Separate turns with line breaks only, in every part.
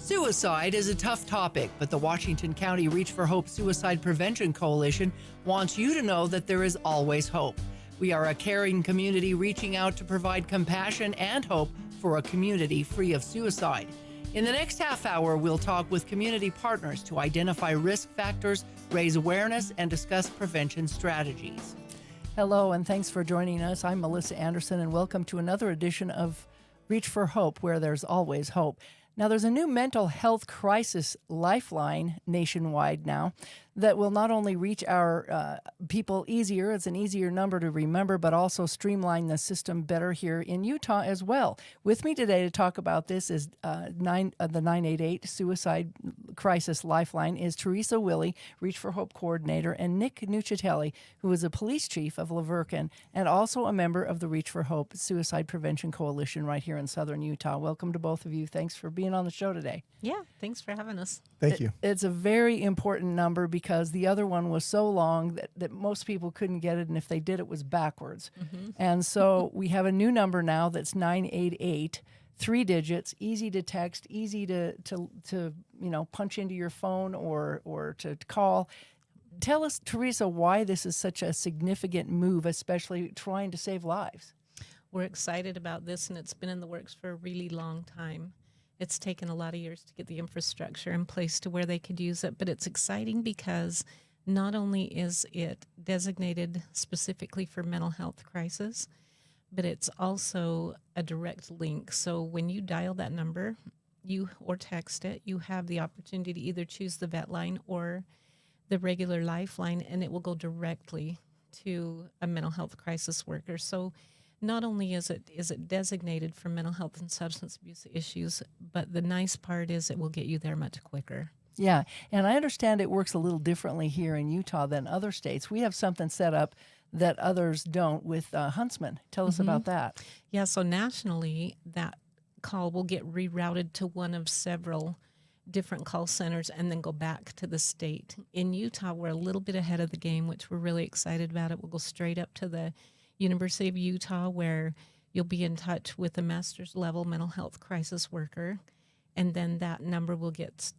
Suicide is a tough topic, but the Washington County Reach for Hope Suicide Prevention Coalition wants you to know that there is always hope. We are a caring community reaching out to provide compassion and hope for a community free of suicide. In the next half hour, we'll talk with community partners to identify risk factors, raise awareness, and discuss prevention strategies.
Hello, and thanks for joining us. I'm Melissa Anderson, and welcome to another edition of Reach for Hope, where there's always hope. Now, there's a new mental health crisis lifeline nationwide now that will not only reach our people easier, it's an easier number to remember, but also streamline the system better here in Utah as well. With me today to talk about this is the 988 Suicide Crisis Lifeline is Teresa Wilie, Reach for Hope Coordinator, and Nick Nuccitelli, who is a police chief of Lavercan and also a member of the Reach for Hope Suicide Prevention Coalition right here in southern Utah. Welcome to both of you. Thanks for being on the show today.
Yeah, thanks for having us.
Thank you.
It's a very important number because the other one was so long that most people couldn't get it, and if they did, it was backwards. Mm-hmm. And so we have a new number now that's 988, 3 digits, easy to text, easy to punch into your phone or to call. Tell us, Teresa, why this is such a significant move, especially trying to save lives.
We're excited about this, and it's been in the works for a really long time. It's taken a lot of years to get the infrastructure in place to where they could use it, but it's exciting because not only is it designated specifically for mental health crisis, but it's also a direct link. So when you dial that number, or text it, you have the opportunity to either choose the vet line or the regular lifeline, and it will go directly to a mental health crisis worker. So not only is it designated for mental health and substance abuse issues, but the nice part is it will get you there much quicker.
Yeah, and I understand it works a little differently here in Utah than other states. We have something set up that others don't with Huntsman. Tell us about that.
Yeah, so nationally, that call will get rerouted to one of several different call centers and then go back to the state. In Utah, we're a little bit ahead of the game, which we're really excited about. It will go straight up to the University of Utah, where you'll be in touch with a master's level mental health crisis worker, and then that number will get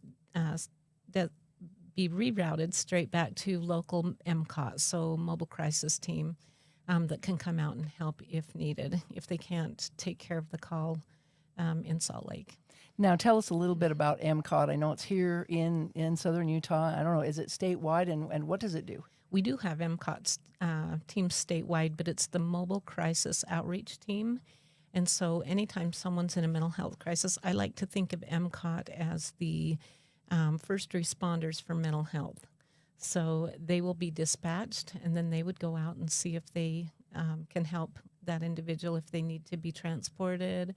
be rerouted straight back to local MCOT, so mobile crisis team, that can come out and help if needed, if they can't take care of the call in Salt Lake.
Now, tell us a little bit about MCOT. I know it's here in southern Utah. I don't know, is it statewide, and what does it do?
We do have MCOT teams statewide, but it's the Mobile Crisis Outreach Team. And so anytime someone's in a mental health crisis, I like to think of MCOT as the first responders for mental health. So they will be dispatched, and then they would go out and see if they can help that individual, if they need to be transported,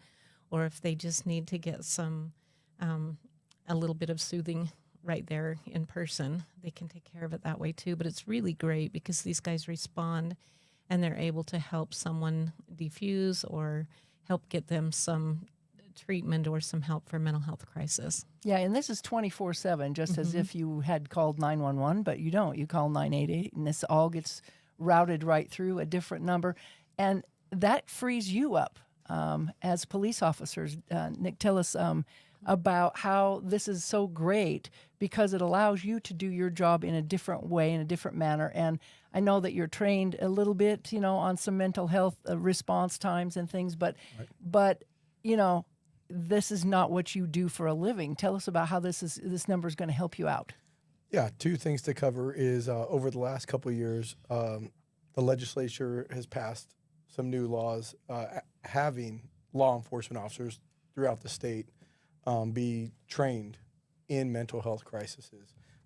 or if they just need to get some a little bit of soothing right there in person. They can take care of it that way too. But it's really great because these guys respond and they're able to help someone defuse or help get them some treatment or some help for mental health crisis.
Yeah, and this is 24/7, just as if you had called 911, but you don't. You call 988, and this all gets routed right through a different number. And that frees you up as police officers. Nick, tell us about how this is so great because it allows you to do your job in a different way, in a different manner. And I know that you're trained a little bit, on some mental health response times and things, but this is not what you do for a living. Tell us about how this number is going to help you out.
Yeah, 2 things to cover is over the last couple of years, the legislature has passed some new laws having law enforcement officers throughout the state be trained in mental health crises.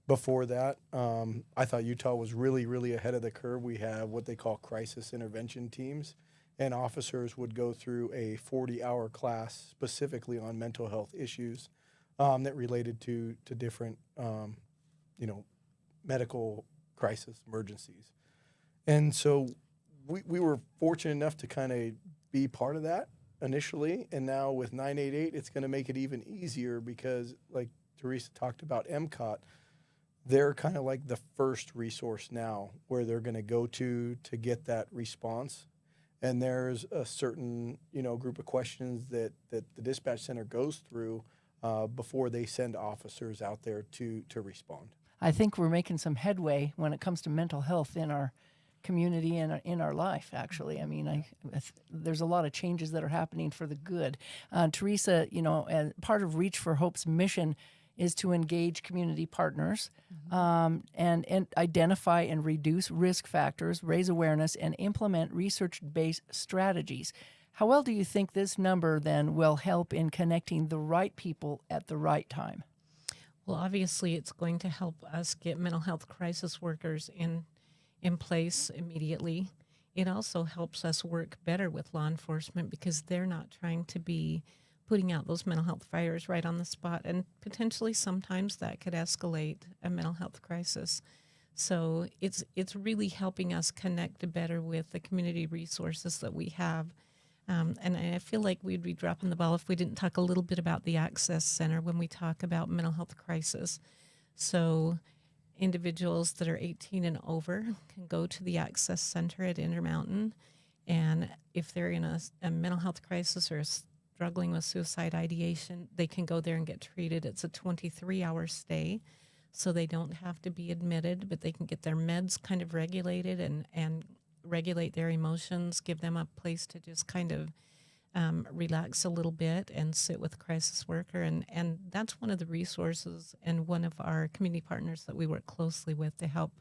Before that, I thought Utah was really, really ahead of the curve. We have what they call crisis intervention teams, and officers would go through a 40-hour class specifically on mental health issues that related to different, medical crisis emergencies. And so we were fortunate enough to kind of be part of that initially, and now with 988, it's going to make it even easier because, like Teresa talked about MCOT, they're kind of like the first resource now where they're going to go to get that response. And there's a certain, group of questions that the dispatch center goes through before they send officers out there to respond.
I think we're making some headway when it comes to mental health in our community and in our life, actually. I mean, there's a lot of changes that are happening for the good. Teresa, as part of Reach for Hope's mission is to engage community partners and identify and reduce risk factors, raise awareness, and implement research-based strategies. How well do you think this number then will help in connecting the right people at the right time?
Well, obviously, it's going to help us get mental health crisis workers in place immediately. It also helps us work better with law enforcement because they're not trying to be putting out those mental health fires right on the spot. And potentially sometimes that could escalate a mental health crisis. So it's really helping us connect better with the community resources that we have. And I feel like we'd be dropping the ball if we didn't talk a little bit about the Access Center when we talk about mental health crisis. So individuals that are 18 and over can go to the Access Center at Intermountain, and if they're in a mental health crisis or struggling with suicide ideation, they can go there and get treated. It's a 23-hour stay, so they don't have to be admitted, but they can get their meds kind of regulated and regulate their emotions, give them a place to just kind of relax a little bit and sit with a crisis worker. And that's one of the resources and one of our community partners that we work closely with to help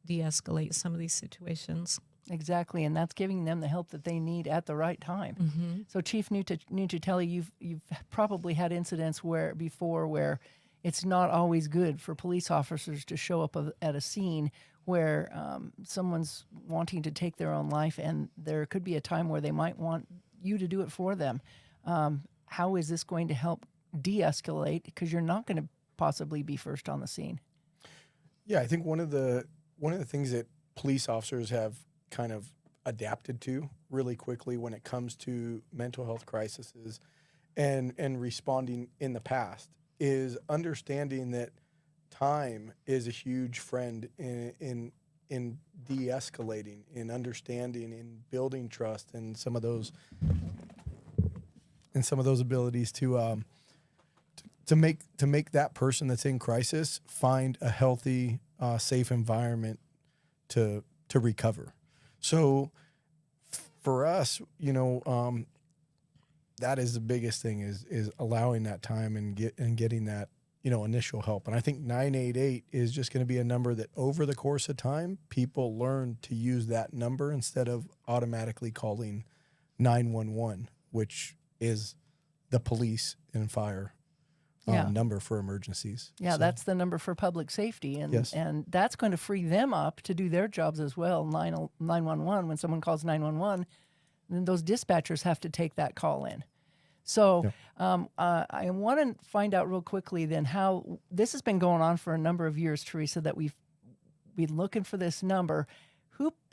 de-escalate some of these situations.
Exactly, and that's giving them the help that they need at the right time.
Mm-hmm.
So, Chief Nuccitelli, you've probably had incidents where it's not always good for police officers to show up at a scene where someone's wanting to take their own life, and there could be a time where they might want you to do it for them. How is this going to help de-escalate? Because you're not going to possibly be first on the scene.
Yeah, I think one of the things that police officers have kind of adapted to really quickly when it comes to mental health crises and responding in the past is understanding that time is a huge friend in de-escalating, in understanding, in building trust, and some of those abilities to make that person that's in crisis find a healthy, safe environment to recover. So for us, that is the biggest thing is allowing that time and getting that initial help. And I think 988 is just going to be a number that over the course of time, people learn to use that number instead of automatically calling 911, which is the police and fire number for emergencies.
Yeah,
so
that's the number for public safety. And
Yes.
and that's going to free them up to do their jobs as well. 911, when someone calls 911, then those dispatchers have to take that call in. So I want to find out real quickly then how this has been going on for a number of years, Teresa, that we've been looking for this number.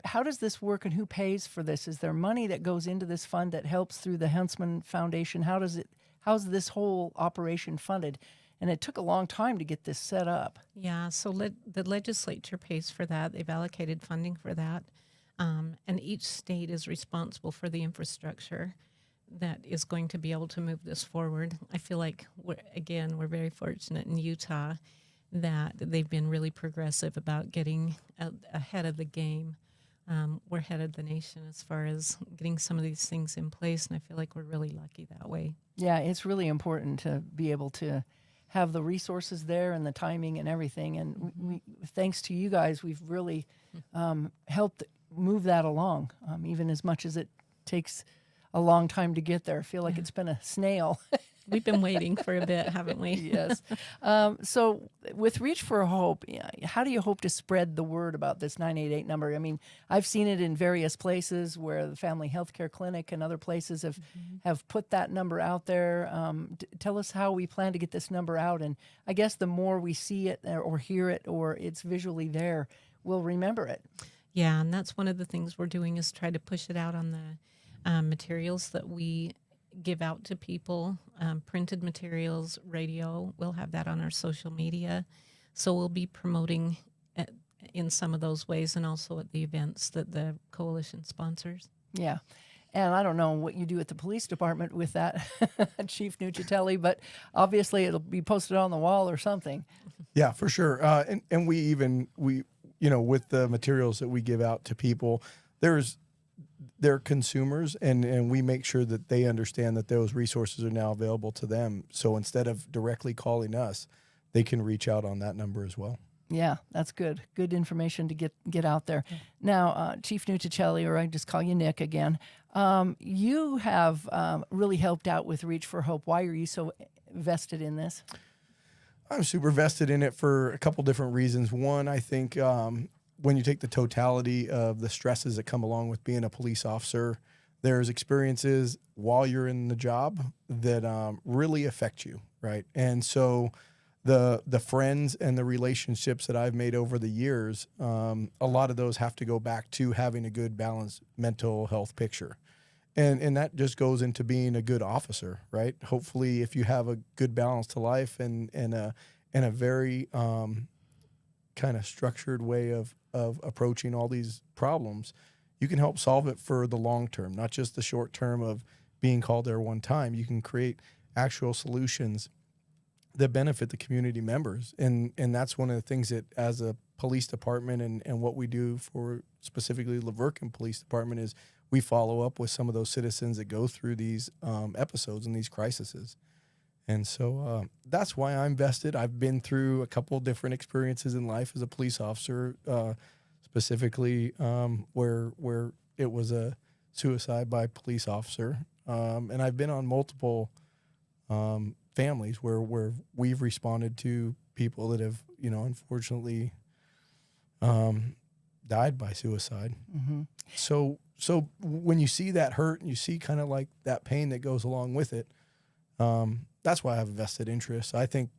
How does this work and who pays for this? Is there money that goes into this fund that helps through the Huntsman Foundation? How's this whole operation funded? And it took a long time to get this set up.
Yeah, so the legislature pays for that. They've allocated funding for that. And each state is responsible for the infrastructure that is going to be able to move this forward. I feel like, we're very fortunate in Utah that they've been really progressive about getting ahead of the game. We're ahead of the nation as far as getting some of these things in place, and I feel like we're really lucky that way.
Yeah, it's really important to be able to have the resources there and the timing and everything. And we thanks to you guys, we've really helped move that along, even as much as it takes a long time to get there. I feel like it's been a snail.
We've been waiting for a bit, haven't we?
Yes. So with Reach for Hope, how do you hope to spread the word about this 988 number? I mean, I've seen it in various places where the Family Healthcare Clinic and other places have put that number out there. Tell us how we plan to get this number out. And I guess the more we see it or hear it or it's visually there, we'll remember it.
Yeah, and that's one of the things we're doing is try to push it out on the materials that we give out to people, printed materials, radio. We'll have that on our social media. So we'll be promoting in some of those ways and also at the events that the coalition sponsors.
Yeah. And I don't know what you do at the police department with that, Chief Nuccitelli, but obviously it'll be posted on the wall or something.
Yeah, for sure. And we with the materials that we give out to people, they're consumers, and we make sure that they understand that those resources are now available to them. So instead of directly calling us, they can reach out on that number as well.
Yeah, that's good. Good information to get out there. Now, Chief Nuccitelli, or I just call you Nick again, you have really helped out with Reach for Hope. Why are you so vested in this?
I'm super vested in it for a couple different reasons. One, I think when you take the totality of the stresses that come along with being a police officer, there's experiences while you're in the job that really affect you, right? And so the friends and the relationships that I've made over the years, a lot of those have to go back to having a good balanced mental health picture. And that just goes into being a good officer, right? Hopefully, if you have a good balance to life and a very kind of structured way of approaching all these problems, you can help solve it for the long term, not just the short term of being called there one time. You can create actual solutions that benefit the community members. And that's one of the things that, as a police department and what we do for specifically La Verkin Police Department, is we follow up with some of those citizens that go through these episodes and these crises. And so that's why I'm vested. I've been through a couple of different experiences in life as a police officer, specifically where it was a suicide by police officer. And I've been on multiple families where we've responded to people that have, unfortunately died by suicide. Mm-hmm. So when you see that hurt and you see kind of like that pain that goes along with it, that's why I have a vested interest. I think,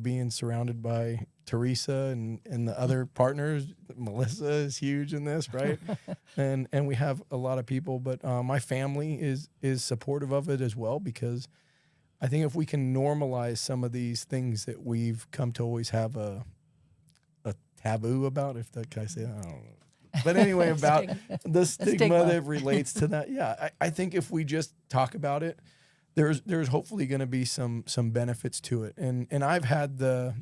being surrounded by Teresa and the other partners, Melissa is huge in this, right? and we have a lot of people, but my family is supportive of it as well, because I think if we can normalize some of these things that we've come to always have a taboo about, if that can I say that? I don't know. But anyway, about the stigma that relates to that. Yeah, I think if we just talk about it, there's hopefully going to be some benefits to it. And I've had the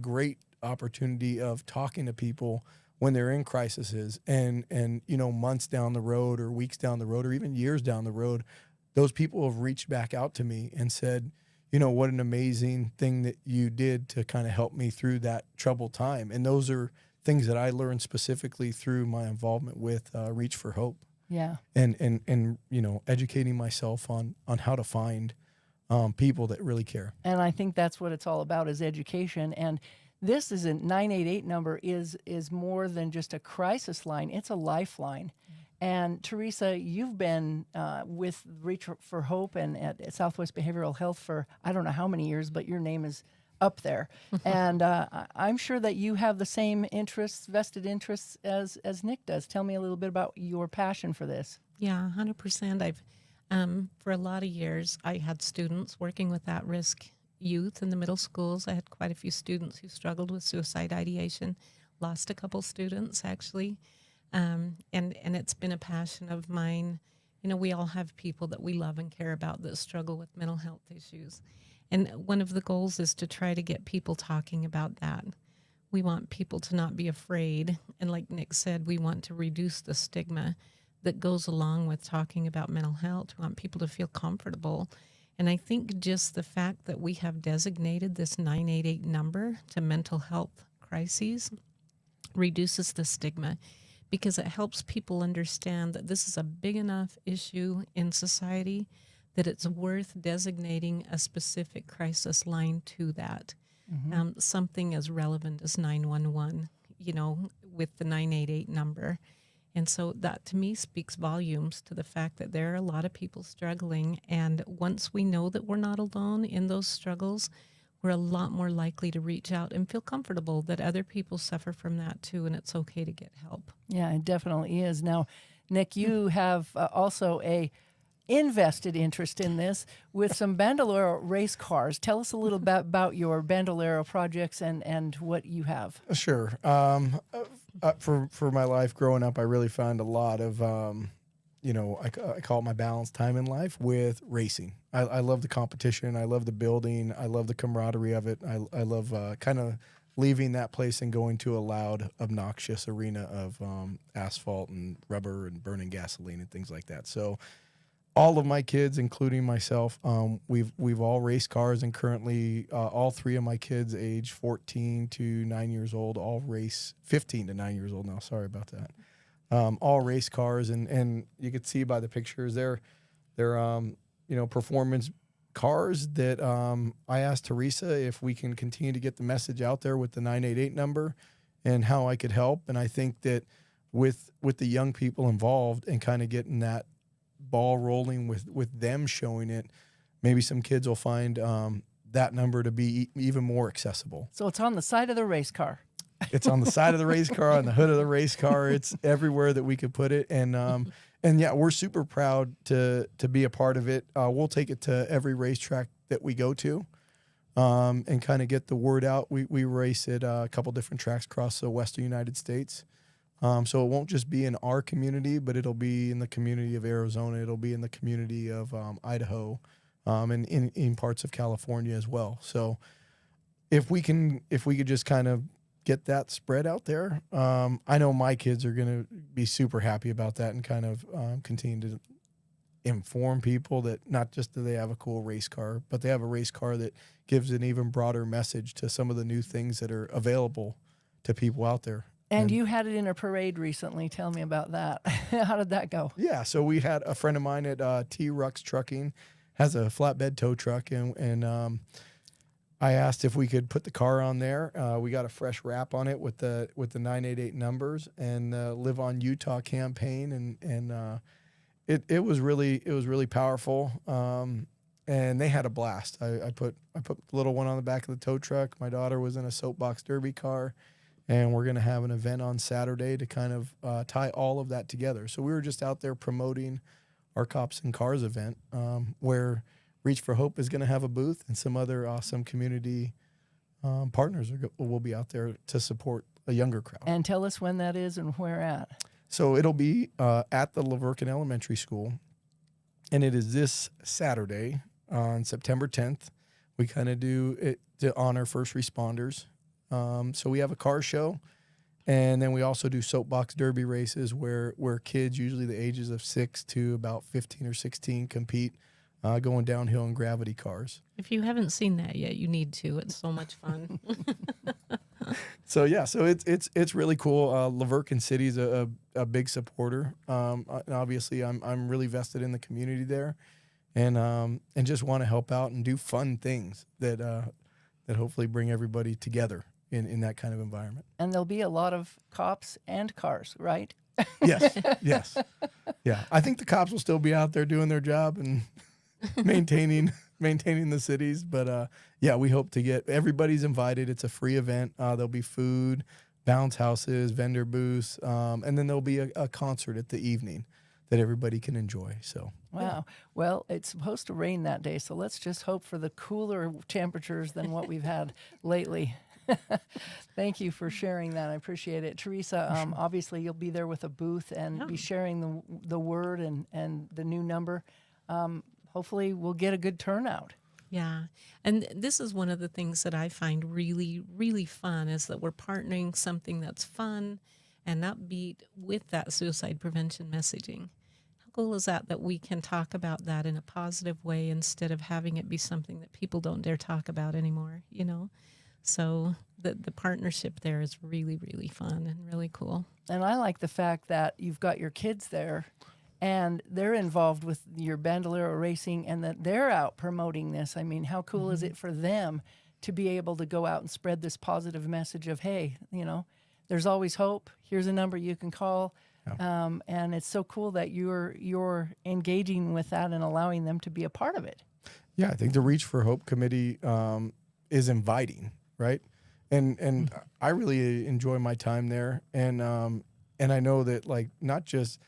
great opportunity of talking to people when they're in crises and months down the road or weeks down the road or even years down the road, those people have reached back out to me and said, what an amazing thing that you did to kind of help me through that troubled time. And those are things that I learned specifically through my involvement with Reach for Hope.
Yeah.
And educating myself on how to find people that really care.
And I think that's what it's all about, is education. And this is a 988 number is more than just a crisis line. It's a lifeline. And Teresa, you've been with Reach for Hope and at Southwest Behavioral Health for I don't know how many years, but your name is up there. And I'm sure that you have the same interests, vested interests as Nick does. Tell me a little bit about your passion for this.
Yeah, 100%. I've for a lot of years, I had students working with at-risk youth in the middle schools. I had quite a few students who struggled with suicide ideation. Lost a couple students, actually. And it's been a passion of mine. We all have people that we love and care about that struggle with mental health issues. And one of the goals is to try to get people talking about that. We want people to not be afraid. And like Nick said, we want to reduce the stigma that goes along with talking about mental health. We want people to feel comfortable. And I think just the fact that we have designated this 988 number to mental health crises reduces the stigma, because it helps people understand that this is a big enough issue in society that it's worth designating a specific crisis line to that. Mm-hmm. Something as relevant as 911, with the 988 number. And so that, to me, speaks volumes to the fact that there are a lot of people struggling. And once we know that we're not alone in those struggles, we're a lot more likely to reach out and feel comfortable that other people suffer from that too, and it's okay to get help.
Yeah, it definitely is. Now, Nick, you have also a invested interest in this with some Bandolero race cars. Tell us a little bit about your Bandolero projects and what you have.
Sure. For my life growing up, I really found a lot of I call it my balanced time in life with racing. I love the competition. I love the building. I love the camaraderie of it. I love kind of leaving that place and going to a loud, obnoxious arena of asphalt and rubber and burning gasoline and things like that. So all of my kids, including myself, we've all raced cars, and currently all three of my kids, age 14 to 9 years old, all race 15 to 9 years old now. Sorry about that. All race cars, and you could see by the pictures they're performance cars that I asked Teresa if we can continue to get the message out there with the 988 number and how I could help. And I think that with the young people involved and kind of getting that ball rolling with them showing it, maybe some kids will find that number to be even more accessible.
So it's on the side of the race car.
It's on the side of the race car, on the hood of the race car. It's everywhere that we could put it. And yeah, we're super proud to be a part of it. We'll take it to every racetrack that we go to and kind of get the word out. We race at a couple different tracks across the western United States. So it won't just be in our community, but it'll be in the community of Arizona. It'll be in the community of Idaho and in parts of California as well. So if we could just kind of get that spread out there, I know my kids are going to be super happy about that and kind of continue to inform people that not just do they have a cool race car, but they have a race car that gives an even broader message to some of the new things that are available to people out there.
And you had it in a parade recently. Tell me about that. How did that go?
Yeah, so we had a friend of mine at T-Rux Trucking, has a flatbed tow truck, and I asked if we could put the car on there. We got a fresh wrap on it with the 988 numbers and Live on Utah campaign, and it was really powerful. And they had a blast. I put the little one on the back of the tow truck. My daughter was in a soapbox derby car. And we're going to have an event on Saturday to kind of tie all of that together. So we were just out there promoting our Cops and Cars event where Reach for Hope is going to have a booth, and some other awesome community partners will be out there to support a younger crowd.
And tell us when that is and where at.
So it'll be at the Laverkin Elementary School, and it is this Saturday on September 10th. We kind of do it to honor first responders. So we have a car show, and then we also do soapbox derby races where kids, usually the ages of 6 to about 15 or 16, compete going downhill in gravity cars.
If you haven't seen that yet, you need to. It's so much fun.
So yeah, so it's really cool. Laverkin City is a big supporter, and obviously I'm really vested in the community there, and just want to help out and do fun things that hopefully bring everybody together in that kind of environment.
And there'll be a lot of cops and cars, right?
Yes. Yeah. I think the cops will still be out there doing their job and maintaining the cities. But yeah, we hope to get everybody's invited. It's a free event. There'll be food, bounce houses, vendor booths, and then there'll be a concert at the evening that everybody can enjoy. So
Wow.
yeah.
Well, it's supposed to rain that day, so let's just hope for the cooler temperatures than what we've had lately. Thank you for sharing that. I appreciate it. Teresa, obviously you'll be there with a booth and be sharing the word and the new number. Hopefully we'll get a good turnout.
Yeah. And this is one of the things that I find really, really fun is that we're partnering something that's fun and upbeat with that suicide prevention messaging. How cool is that we can talk about that in a positive way instead of having it be something that people don't dare talk about anymore, you know? So the partnership there is really, really fun and really cool.
And I like the fact that you've got your kids there and they're involved with your Bandolero racing and that they're out promoting this. I mean, how cool is it for them to be able to go out and spread this positive message of, hey, you know, there's always hope. Here's a number you can call. Yeah. And it's so cool that you're engaging with that and allowing them to be a part of it.
Yeah, I think the Reach for Hope committee is inviting, right? And I really enjoy my time there. And I know that like not just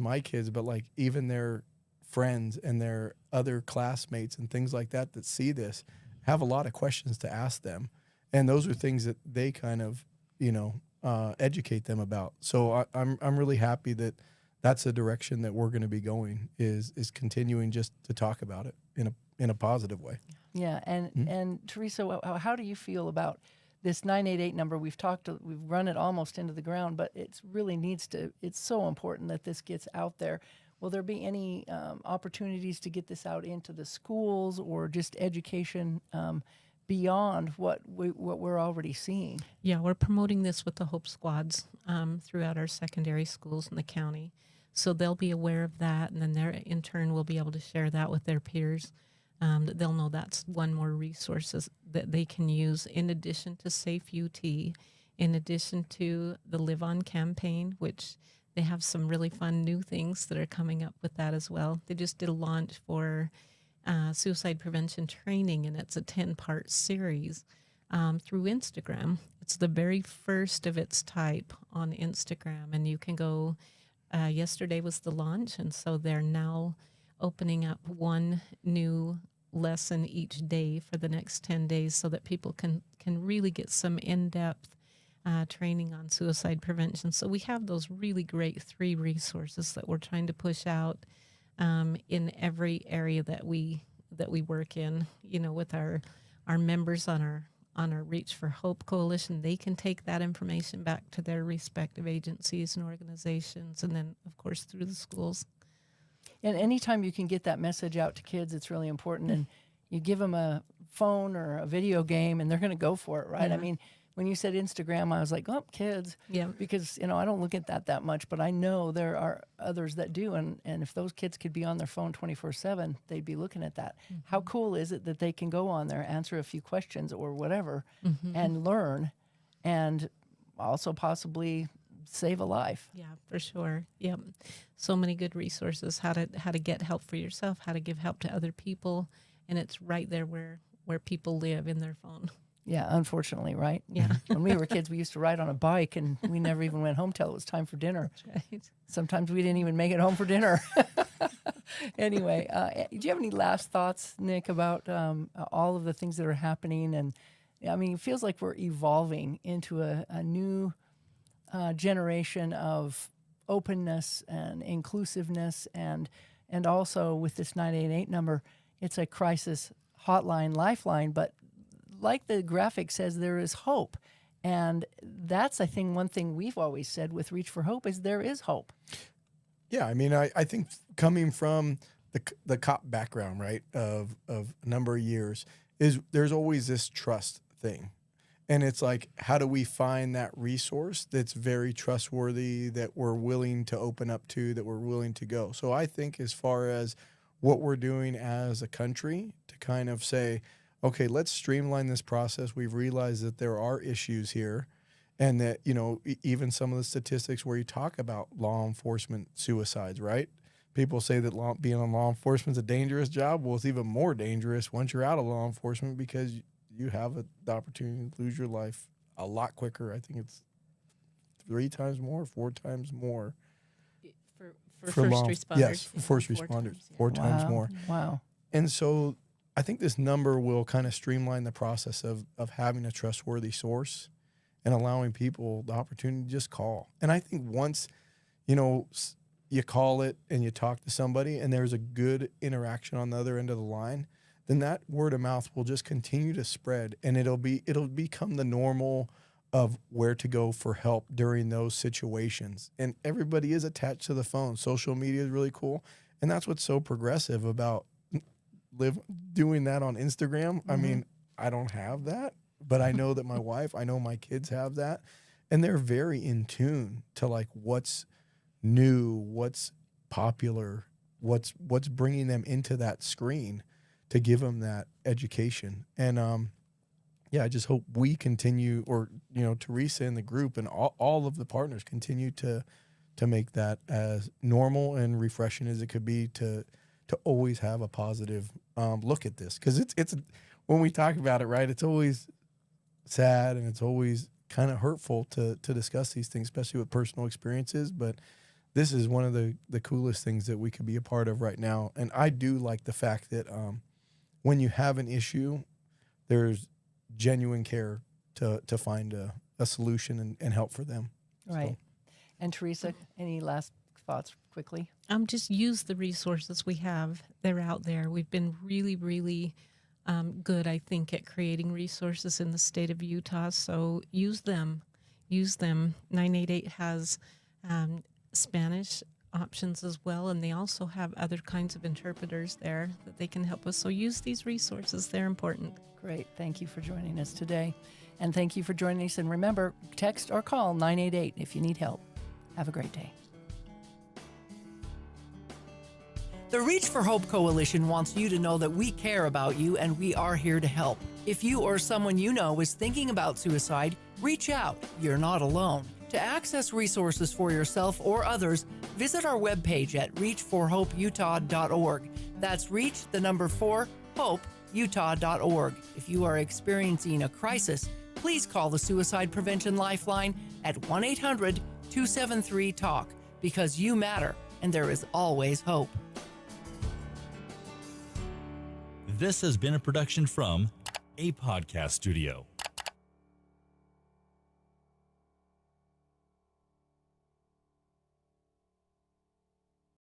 my kids, but like even their friends and their other classmates and things like that see this have a lot of questions to ask them. And those are things that they kind of, educate them about. So I'm really happy that that's the direction that we're going to be going, is continuing just to talk about it in a positive way.
Yeah, and Teresa, how do you feel about this 988 number? We've run it almost into the ground, but it really needs to. It's so important that this gets out there. Will there be any opportunities to get this out into the schools or just education beyond what we're already seeing?
Yeah, we're promoting this with the Hope Squads throughout our secondary schools in the county. So they'll be aware of that, and then they in turn will be able to share that with their peers. That they'll know that's one more resources that they can use in addition to Safe UT, in addition to the Live On campaign, which they have some really fun new things that are coming up with that as well. They just did a launch for suicide prevention training, and it's a 10-part series through Instagram. It's the very first of its type on Instagram, and you can go, yesterday was the launch, and so they're now opening up one new lesson each day for the next 10 days so that people can really get some in-depth training on suicide prevention. So we have those really great 3 resources that we're trying to push out in every area that we work in. With our members on our Reach for Hope coalition, they can take that information back to their respective agencies and organizations, and then of course through the schools.
And anytime you can get that message out to kids, it's really important. And you give them a phone or a video game, and they're going to go for it, right?
Yeah.
I mean, when you said Instagram, I was like, oh, kids.
Yeah.
Because, I don't look at that much, but I know there are others that do. And if those kids could be on their phone 24/7, they'd be looking at that. Mm-hmm. How cool is it that they can go on there, answer a few questions or whatever, and learn, and also possibly save a life?
Yeah, for sure. Yep. So many good resources, how to get help for yourself, how to give help to other people, and it's right there where people live in their phone.
Yeah, unfortunately, right?
Yeah.
When we were kids, we used to ride on a bike, and we never even went home till it was time for dinner.
That's right.
Sometimes we didn't even make it home for dinner. Anyway, do you have any last thoughts, Nick, about all of the things that are happening? And I mean, it feels like we're evolving into a new generation of openness and inclusiveness, and also with this 988 number, it's a crisis hotline, lifeline, but like the graphic says, there is hope. And that's, one thing we've always said with Reach for Hope is there is hope.
Yeah, I mean, I think coming from the cop background, right, of a number of years, is there's always this trust thing. And it's like, how do we find that resource that's very trustworthy, that we're willing to open up to, that we're willing to go? So I think as far as what we're doing as a country to kind of say, okay, let's streamline this process. We've realized that there are issues here, and that, even some of the statistics where you talk about law enforcement suicides, right? People say that being on law enforcement is a dangerous job. Well, it's even more dangerous once you're out of law enforcement, because you have the opportunity to lose your life a lot quicker. I think it's 3 times more, 4 times more.
For first responders.
Yes, for first responders, 4 times more.
Wow.
And so I think this number will kind of streamline the process of having a trustworthy source and allowing people the opportunity to just call. And I think once, you call it and you talk to somebody and there's a good interaction on the other end of the line, then that word of mouth will just continue to spread, and it'll become the normal of where to go for help during those situations. And everybody is attached to the phone. Social media is really cool. And that's what's so progressive about doing that on Instagram. I mean, I don't have that, but I know that my wife, I know my kids have that, and they're very in tune to like what's new, what's popular, what's bringing them into that screen to give them that education. And I just hope we continue, or Teresa and the group and all of the partners continue to make that as normal and refreshing as it could be, to always have a positive look at this, because it's when we talk about it, right, it's always sad and it's always kind of hurtful to discuss these things, especially with personal experiences. But this is one of the coolest things that we could be a part of right now. And I do like the fact that when you have an issue, there's genuine care to find a solution and help for them.
Right.
So.
And Teresa, any last thoughts quickly.
Just use the resources we have. They're out there. We've been really, really good, I think, at creating resources in the state of Utah. So use them. Use them. 988 has Spanish options as well, and they also have other kinds of interpreters there that they can help us. So use these resources. They're important.
Great. Thank you for joining us today. And thank you for joining us. And remember, text or call 988 if you need help. Have a great day.
The Reach for Hope Coalition wants you to know that we care about you and we are here to help. If you or someone you know is thinking about suicide, reach out. You're not alone. To access resources for yourself or others, visit our webpage at reachforhopeutah.org. That's reach4hopeutah.org. If you are experiencing a crisis, please call the Suicide Prevention Lifeline at 1-800-273-TALK, because you matter and there is always hope.
This has been a production from a podcast studio.